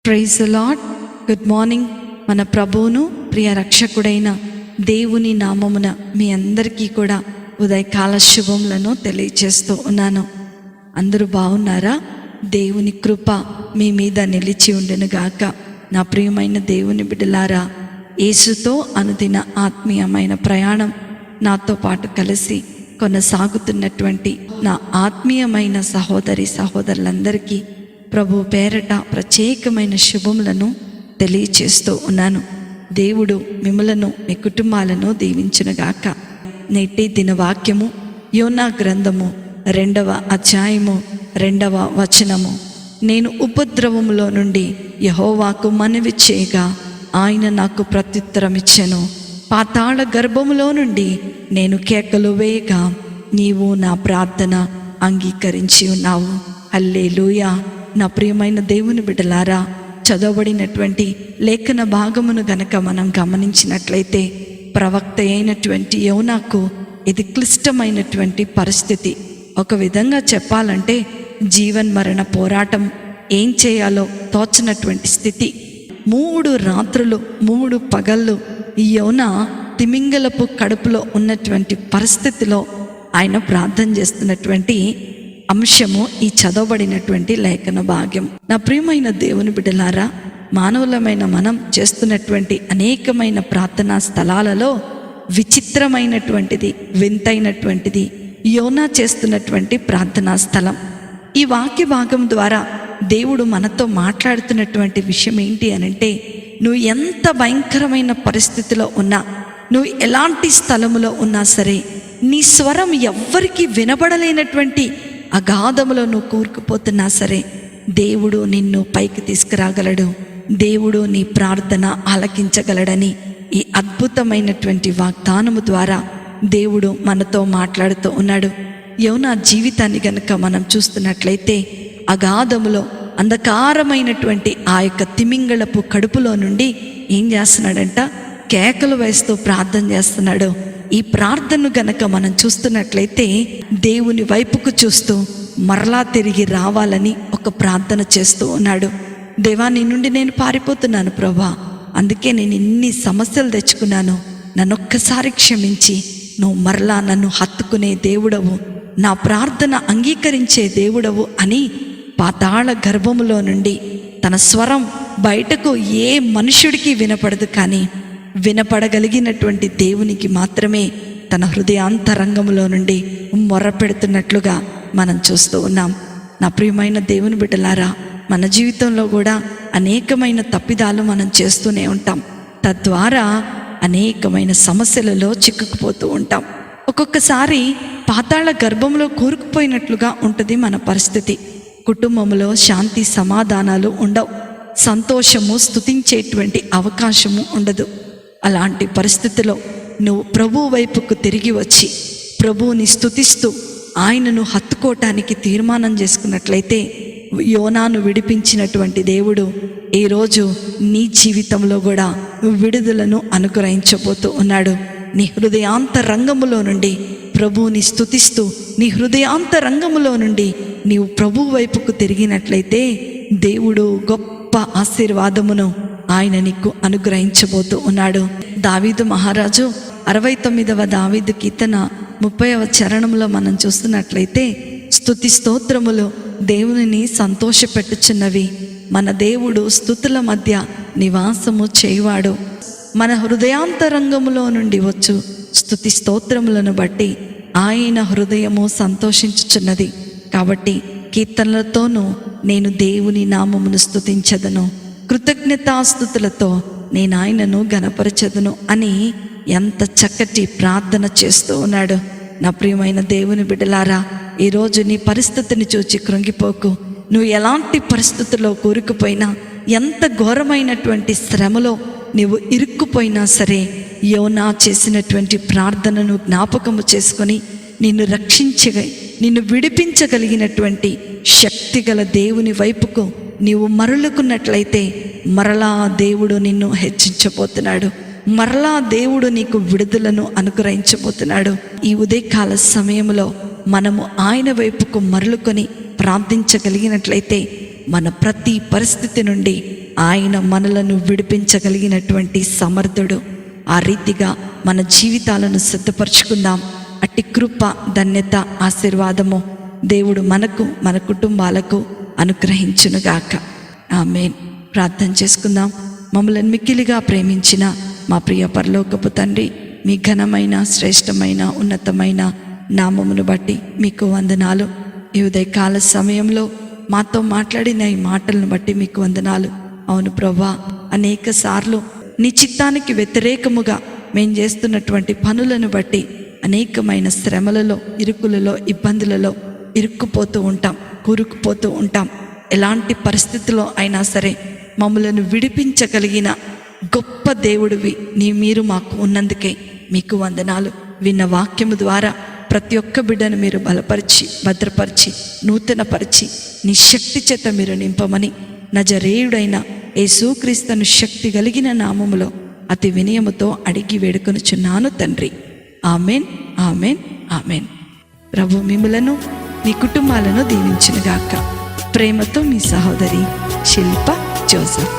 Praise the lord. Good morning. మన ప్రభువును ప్రియ రక్షకుడైన దేవుని నామమున మీ అందరికీ కూడా ఉదయకాల శుభములను తెలియచేస్తూ ఉన్నాను. అందరూ బాగున్నారా? దేవుని కృప మీ మీద నిలిచి ఉండునుగాక. నా ప్రియమైన దేవుని బిడ్డలారా, యేసుతో అనుదిన ఆత్మీయమైన ప్రయాణం నాతో పాటు కలిసి కొనసాగుతున్నటువంటి నా ఆత్మీయమైన సహోదరి సహోదరులందరికీ ప్రభు పేరట ప్రత్యేకమైన శుభములను తెలియచేస్తూ ఉన్నాను. దేవుడు మిమ్మలను మీ కుటుంబాలను దీవించునుగాక. నేటి దిన వాక్యము యోనా గ్రంథము 2వ అధ్యాయము 2వ వచనము. నేను ఉపద్రవములో నుండి యెహోవాకు మనవి చేయగా ఆయన నాకు ప్రత్యుత్తరమిచ్చెను. పాతాళ గర్భములో నుండి నేను కేకలు వేయగా నీవు నా ప్రార్థన అంగీకరించి ఉన్నావు. హల్లెలూయా. నా ప్రియమైన దేవుని బిడ్డలారా, చదవబడినటువంటి లేఖన భాగమును గనక మనం గమనించినట్లయితే ప్రవక్త అయినటువంటి యోనాకు ఇది క్లిష్టమైనటువంటి పరిస్థితి. ఒక విధంగా చెప్పాలంటే జీవన్మరణ పోరాటం, ఏం చేయాలో తోచనటువంటి స్థితి. 3 రాత్రులు 3 పగళ్ళు ఈ యోనా తిమింగలపు కడుపులో ఉన్నటువంటి పరిస్థితిలో ఆయన ప్రార్థన చేస్తున్నటువంటి అంశము ఈ చదవబడినటువంటి లేఖన భాగ్యం. నా ప్రియమైన దేవుని బిడ్డలారా, మానవులమైన మనం చేస్తున్నటువంటి అనేకమైన ప్రార్థనా స్థలాలలో విచిత్రమైనటువంటిది, వింతైనటువంటిది యోనా చేస్తున్నటువంటి ప్రార్థనా స్థలం. ఈ వాక్య భాగం ద్వారా దేవుడు మనతో మాట్లాడుతున్నటువంటి విషయం ఏంటి అనంటే, నువ్వు ఎంత భయంకరమైన పరిస్థితిలో ఉన్నా, నువ్వు ఎలాంటి స్థలములో ఉన్నా సరే, నీ స్వరం ఎవ్వరికి వినబడలేనటువంటి అగాధములో నువ్వు కూరుకుపోతున్నా సరే, దేవుడు నిన్ను పైకి తీసుకురాగలడు. దేవుడు నీ ప్రార్థన ఆలకించగలడని ఈ అద్భుతమైనటువంటి వాగ్దానము ద్వారా దేవుడు మనతో మాట్లాడుతూ ఉన్నాడు. యోనా జీవితాన్ని గనుక మనం చూస్తున్నట్లయితే అగాధములో అంధకారమైనటువంటి ఆ యొక్క తిమింగళపు కడుపులో నుండి ఏం చేస్తున్నాడంట? కేకలు వేస్తూ ప్రార్థన చేస్తున్నాడు. ఈ ప్రార్థనను గనక మనం చూస్తున్నట్లయితే దేవుని వైపుకు చూస్తూ మరలా తిరిగి రావాలని ఒక ప్రార్థన చేస్తూ ఉన్నాడు. దేవా, నీ నుండి నేను పారిపోతున్నాను ప్రభా, అందుకే నేను ఇన్ని సమస్యలు తెచ్చుకున్నాను, నన్నొక్కసారి క్షమించి నువ్వు మరలా నన్ను హత్తుకునే దేవుడవు, నా ప్రార్థన అంగీకరించే దేవుడవు అని పాతాళ గర్భములో నుండి తన స్వరం బయటకు ఏ మనుష్యుడికి వినపడదు, కానీ వినపడగలిగినటువంటి దేవునికి మాత్రమే తన హృదయాంతరంగంలో నుండి మొర్రపెడుతున్నట్లుగా మనం చూస్తూ ఉన్నాం. నా ప్రియమైన దేవుని బిడ్డలారా, మన జీవితంలో కూడా అనేకమైన తప్పిదాలు మనం చేస్తూనే ఉంటాం. తద్వారా అనేకమైన సమస్యలలో చిక్కుకుపోతూ ఉంటాం. ఒక్కొక్కసారి పాతాళ గర్భంలో కూరుకుపోయినట్లుగా ఉంటుంది మన పరిస్థితి. కుటుంబంలో శాంతి సమాధానాలు ఉండవు, సంతోషము స్తుతించేటువంటి అవకాశము ఉండదు. అలాంటి పరిస్థితిలో నువ్వు ప్రభు వైపుకు తిరిగి వచ్చి ప్రభువుని స్తుతిస్తూ ఆయనను హత్తుకోవటానికి తీర్మానం చేసుకున్నట్లయితే యోనాను విడిపించినటువంటి దేవుడు ఈరోజు నీ జీవితంలో కూడా విడుదలను అనుగ్రహించబోతూ ఉన్నాడు. నీ హృదయాంతరంగములో నుండి ప్రభువుని స్తుతిస్తూ నీ హృదయాంతరంగములో నుండి నీవు ప్రభు వైపుకు తిరిగినట్లయితే దేవుడు గొప్ప ఆశీర్వాదమును ఆయన నీకు అనుగ్రహించబోతూ ఉన్నాడు. దావీదు మహారాజు 69వ దావీదు కీర్తన 30వ చరణంలో మనం చూస్తున్నట్లయితే, స్తుతి స్తోత్రములు దేవునిని సంతోషపెట్టుచున్నవి, మన దేవుడు స్తుతుల మధ్య నివాసము చేయువాడు, మన హృదయాంతరంగములో నుండి వచ్చు స్తుతి స్తోత్రములను బట్టి ఆయన హృదయము సంతోషించుచున్నది. కాబట్టి కీర్తనలతోనూ నేను దేవుని నామమును స్తుతించదను, కృతజ్ఞతాస్తుతులతో నేను ఆయనను గణపరచదును అని ఎంత చక్కటి ప్రార్థన చేస్తూ ఉన్నాడు. నా ప్రియమైన దేవుని బిడ్డలారా, ఈరోజు నీ పరిస్థితిని చూచి కృంగిపోకు. నువ్వు ఎలాంటి పరిస్థితుల్లో కూరుకుపోయినా, ఎంత ఘోరమైనటువంటి శ్రమలో నువ్వు ఇరుక్కుపోయినా సరే, యోనా చేసినటువంటి ప్రార్థనను జ్ఞాపకము చేసుకొని నిన్ను విడిపించగలిగినటువంటి శక్తిగల దేవుని వైపుకు నీవు మరలుకున్నట్లయితే మరలా దేవుడు నిన్ను హెచ్చించబోతున్నాడు. మరలా దేవుడు నీకు విడుదలను అనుగ్రహించబోతున్నాడు. ఈ ఉదయకాల సమయంలో మనము ఆయన వైపుకు మరలుకొని ప్రార్థించగలిగినట్లయితే మన ప్రతి పరిస్థితి నుండి ఆయన మనలను విడిపించగలిగినటువంటి సమర్థుడు. ఆ రీతిగా మన జీవితాలను సిద్ధపరచుకుందాం. అట్టి కృప, ధన్యత, ఆశీర్వాదము దేవుడు మనకు, మన కుటుంబాలకు అనుగ్రహించునుగాక. ఆమేన్. ప్రార్థన చేసుకుందాం. మమ్మల్ని మిక్కిలిగా ప్రేమించిన మా ప్రియ పరలోకపు తండ్రి, మీ ఘనమైన, శ్రేష్టమైన, ఉన్నతమైన నామమును బట్టి మీకు వందనాలు. ఈ ఉదయకాల సమయంలో మాతో మాట్లాడిన ఈ మాటలను బట్టి మీకు వందనాలు. అవును ప్రభువా, అనేక సార్లు నీ చిత్తానికి వ్యతిరేకముగా మేము చేస్తున్నటువంటి పనులను బట్టి అనేకమైన శ్రమలలో, ఇరుకులలో, ఇబ్బందులలో ఇరుక్కుపోతూ ఉంటాం, కూరుకుపోతూ ఉంటాం. ఎలాంటి పరిస్థితుల్లో అయినా సరే మమ్మలను విడిపించగలిగిన గొప్ప దేవుడివి మీరు మాకు ఉన్నందుకే మీకు వందనాలు. విన్న వాక్యము ద్వారా ప్రతి ఒక్క బిడ్డను మీరు బలపరిచి, భద్రపరిచి, నూతనపరిచి నీ శక్తి చేత మీరు నింపమని నజరేయుడైన యేసుక్రీస్తును శక్తి కలిగిన నామములో అతి వినయముతో అడిగి వేడుకొనుచున్నాను తండ్రి. Amen, amen, amen. ప్రభు మిమ్ములను, మీ కుటుంబాలను దీవించునుగాక. ప్రేమతో మీ సహోదరి శిల్ప జోసెఫ్.